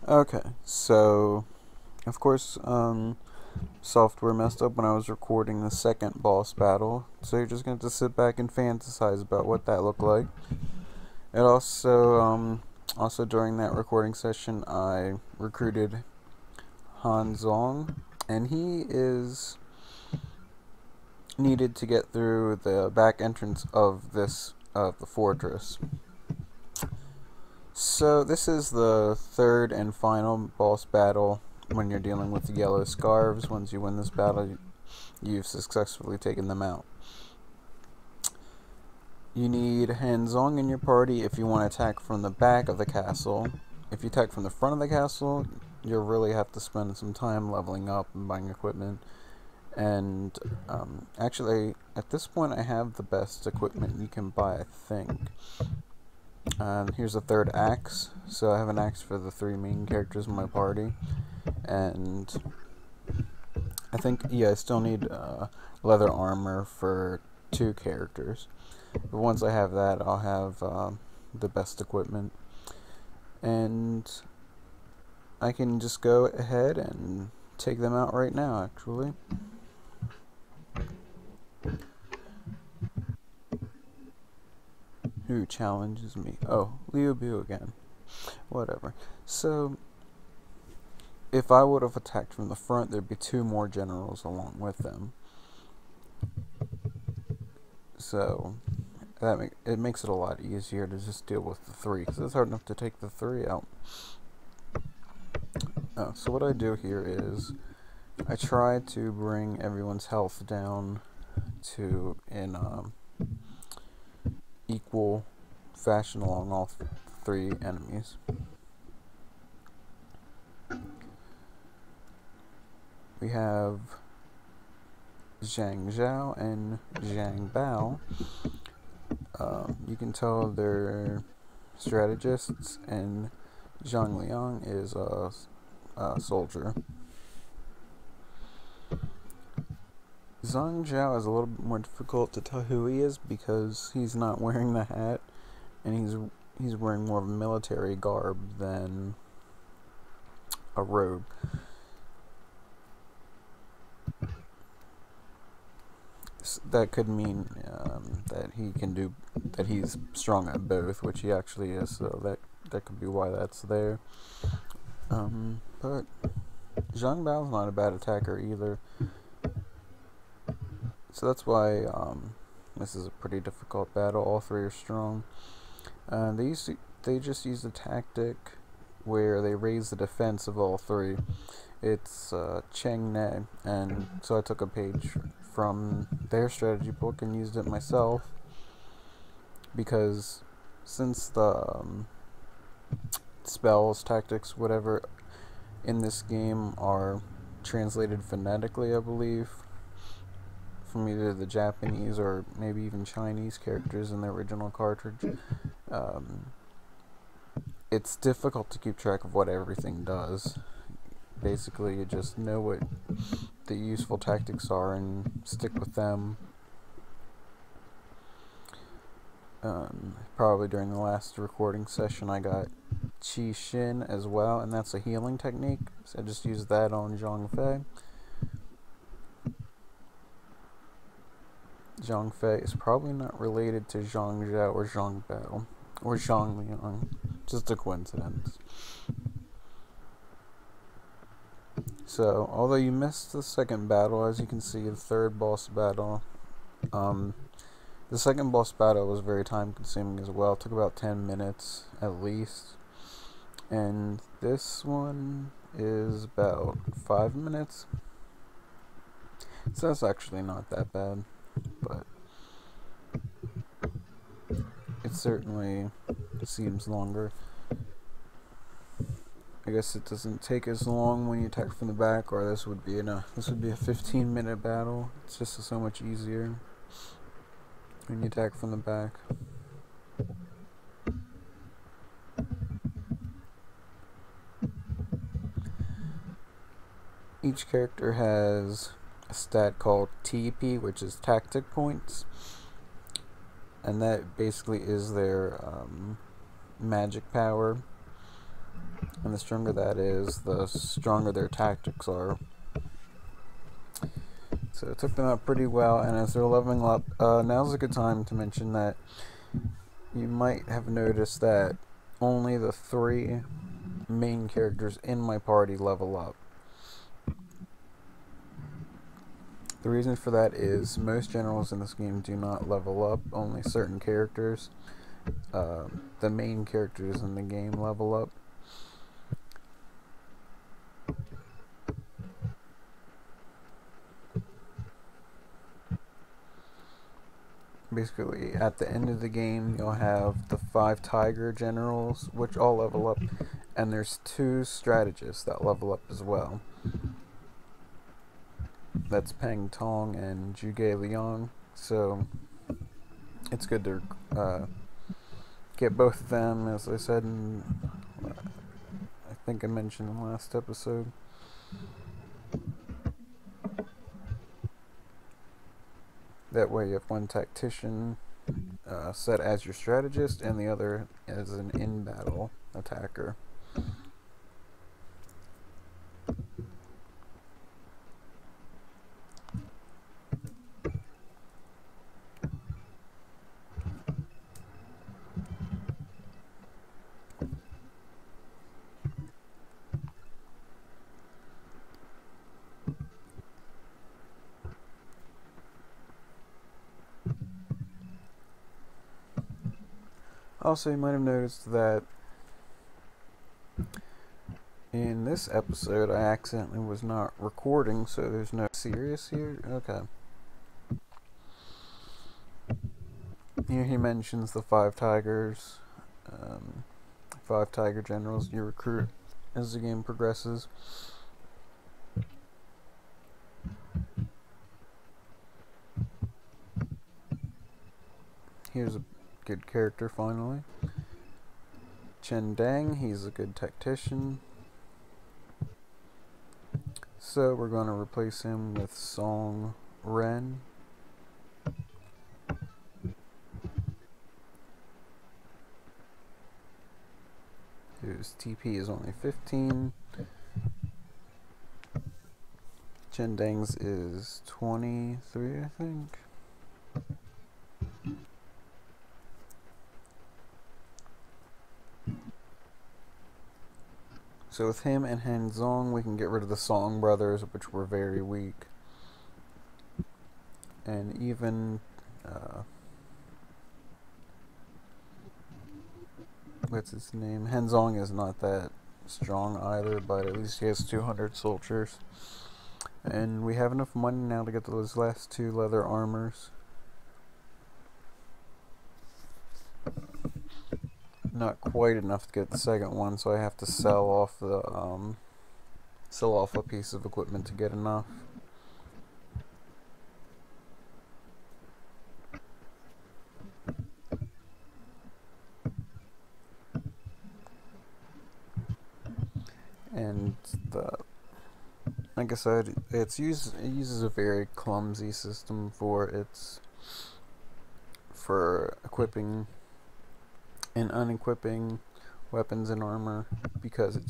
Okay, so of course, software messed up when I was recording the second boss battle, so you're just going to sit back and fantasize about what that looked like. It also during that recording session, I recruited Hong Zhong, and he is needed to get through the back entrance of the fortress. So this is the third and final boss battle when you're dealing with the yellow scarves. Once you win this battle, you've successfully taken them out. You need Hong Zhong in your party if you want to attack from the back of the castle. If you attack from the front of the castle, you'll really have to spend some time leveling up and buying equipment. And actually, at this point, I have the best equipment you can buy, I think. Here's a third axe. So I have an axe for the three main characters in my party. And I think, yeah, I still need leather armor for 2 characters. But once I have that, I'll have the best equipment. And I can just go ahead and take them out right now, actually. Who challenges me? Oh, Liu Bei again. Whatever. So, if I would have attacked from the front, there'd be 2 more generals along with them. So, it makes it a lot easier to just deal with the 3, because it's hard enough to take the 3 out. Oh, so what I do here is I try to bring everyone's health down to equal fashion along all 3 enemies. We have Zhang Zhao and Zhang Bao. You can tell they're strategists, and Zhang Liang is a soldier. Zhang Zhao is a little bit more difficult to tell who he is because he's not wearing the hat, and he's wearing more of a military garb than a robe. That could mean that he's strong at both, which he actually is. So that could be why that's there. But Zhang Bao's not a bad attacker either. So that's why this is a pretty difficult battle. All 3 are strong. They just use a tactic where they raise the defense of all 3. It's Cheng Ne, and so I took a page from their strategy book and used it myself, because since the spells, tactics, whatever in this game are translated phonetically, I believe, from either the Japanese or maybe even Chinese characters in the original cartridge, it's difficult to keep track of what everything does. Basically, you just know what the useful tactics are and stick with them. Probably during the last recording session I got Qi Xin as well, and that's a healing technique, so I just used that on Zhang Fei. Zhang Fei is probably not related to Zhang Zhao or Zhang Bao or Zhang Liang, just a coincidence. So, although you missed the second battle, as you can see, the third boss battle, the second boss battle was very time consuming as well. It took about 10 minutes at least. And this one is about 5 minutes. So that's actually not that bad, but it certainly seems longer. I guess it doesn't take as long when you attack from the back, or this would be a 15-minute battle. It's just so much easier when you attack from the back. Each character has a stat called TP, which is tactic points, and that basically is their magic power. And the stronger that is, the stronger their tactics are. So it took them out pretty well, and as they're leveling up, now's a good time to mention that you might have noticed that only the 3 main characters in my party level up. The reason for that is most generals in this game do not level up, only certain characters. The main characters in the game level up. Basically, at the end of the game, you'll have the 5 tiger generals, which all level up, and there's 2 strategists that level up as well. That's Peng Tong and Zhuge Liang, so it's good to get both of them, as I said, I think I mentioned in the last episode. That way you have one tactician set as your strategist and the other as an in-battle attacker. Also, you might have noticed that in this episode I accidentally was not recording, so there's no serious here. Okay. Here he mentions the 5 tigers, 5 tiger generals you recruit as the game progresses. Here's a good character finally. Chen Dang, he's a good tactician. So we're going to replace him with Song Ren. Whose TP is only 15. Chen Dang's is 23, I think. So with him and Hong Zhong, we can get rid of the Song brothers, which were very weak. And even what's his name? Hong Zhong is not that strong either, but at least he has 200 soldiers. And we have enough money now to get those last 2 leather armors. Not quite enough to get the second one, so I have to sell off a piece of equipment to get enough. And like I said, it uses a very clumsy system for equipping and unequipping weapons and armor, because it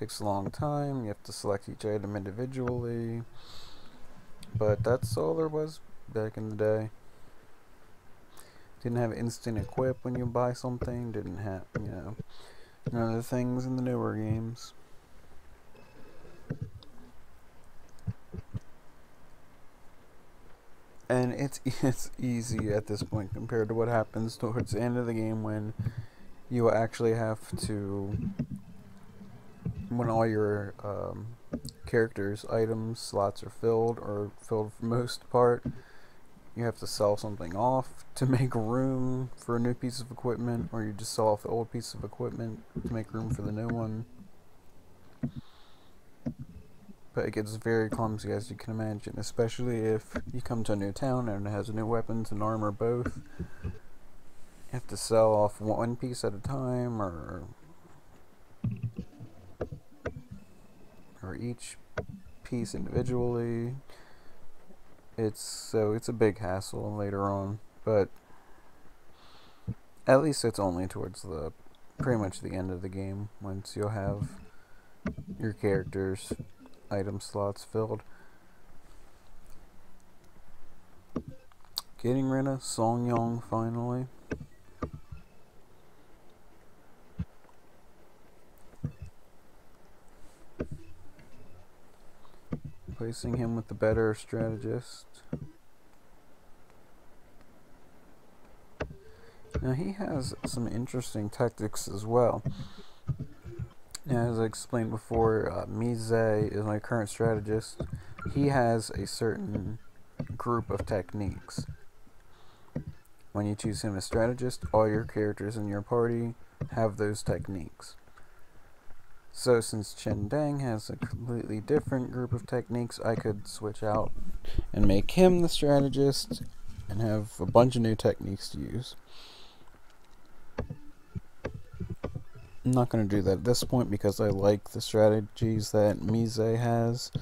takes a long time. You have to select each item individually, but that's all there was back in the day. Didn't have instant equip when you buy something, didn't have, none of the things in the newer games. And it's easy at this point compared to what happens towards the end of the game, when you actually have to, when all your characters' items slots are filled, or filled for most part, you have to sell something off to make room for a new piece of equipment, or you just sell off the old piece of equipment to make room for the new one. But it gets very clumsy, as you can imagine, especially if you come to a new town and it has new weapons and armor both. You have to sell off one piece at a time, or each piece individually. It's a big hassle later on, but at least it's only towards the pretty much the end of the game, once you'll have your character's item slots filled. Getting rid of Song Yong finally. Replacing him with the better strategist. Now he has some interesting tactics as well. Now, as I explained before, Mise is my current strategist. He has a certain group of techniques. When you choose him as strategist, all your characters in your party have those techniques. So since Chen Dang has a completely different group of techniques, I could switch out and make him the strategist and have a bunch of new techniques to use. I'm not going to do that at this point because I like the strategies that Mise has.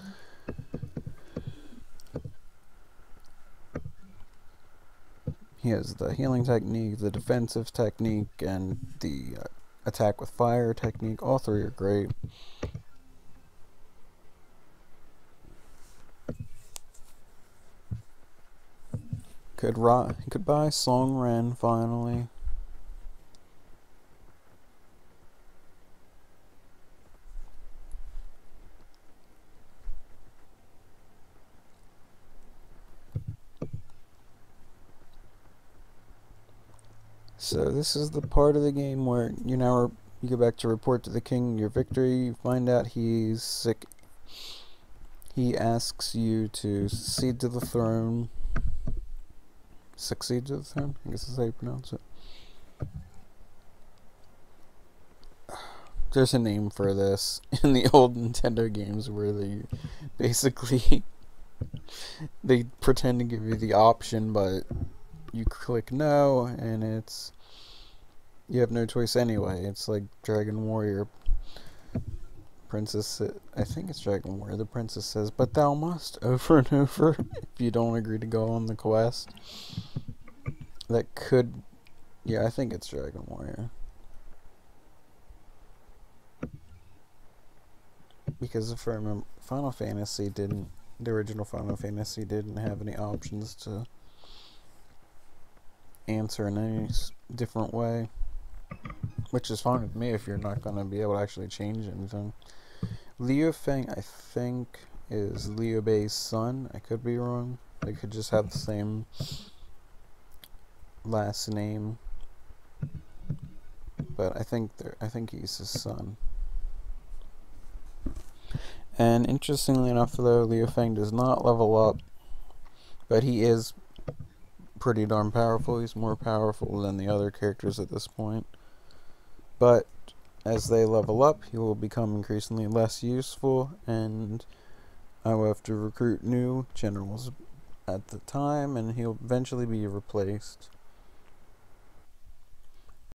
He has the healing technique, the defensive technique, and the attack with fire technique. All three are great. Goodbye, Song Ren, finally. So this is the part of the game where you go back to report to the king your victory. You find out he's sick. He asks you to succeed to the throne. Succeed to the throne? I guess that's how you pronounce it. There's a name for this in the old Nintendo games where they basically they pretend to give you the option, but you click no, and you have no choice anyway. It's like Dragon Warrior. Princess, I think it's Dragon Warrior. The princess says, "But thou must," over and over if you don't agree to go on the quest. That could, yeah, I think it's Dragon Warrior. Because if I remember, the original Final Fantasy didn't have any options to answer in any different way. Which is fine with me if you're not going to be able to actually change anything. Liu Feng, I think, is Liu Bei's son. I could be wrong. They could just have the same last name. But I think he's his son. And interestingly enough, though, Liu Feng does not level up, but he is pretty darn powerful. He's more powerful than the other characters at this point. But as they level up, he will become increasingly less useful, and I will have to recruit new generals at the time, and he'll eventually be replaced.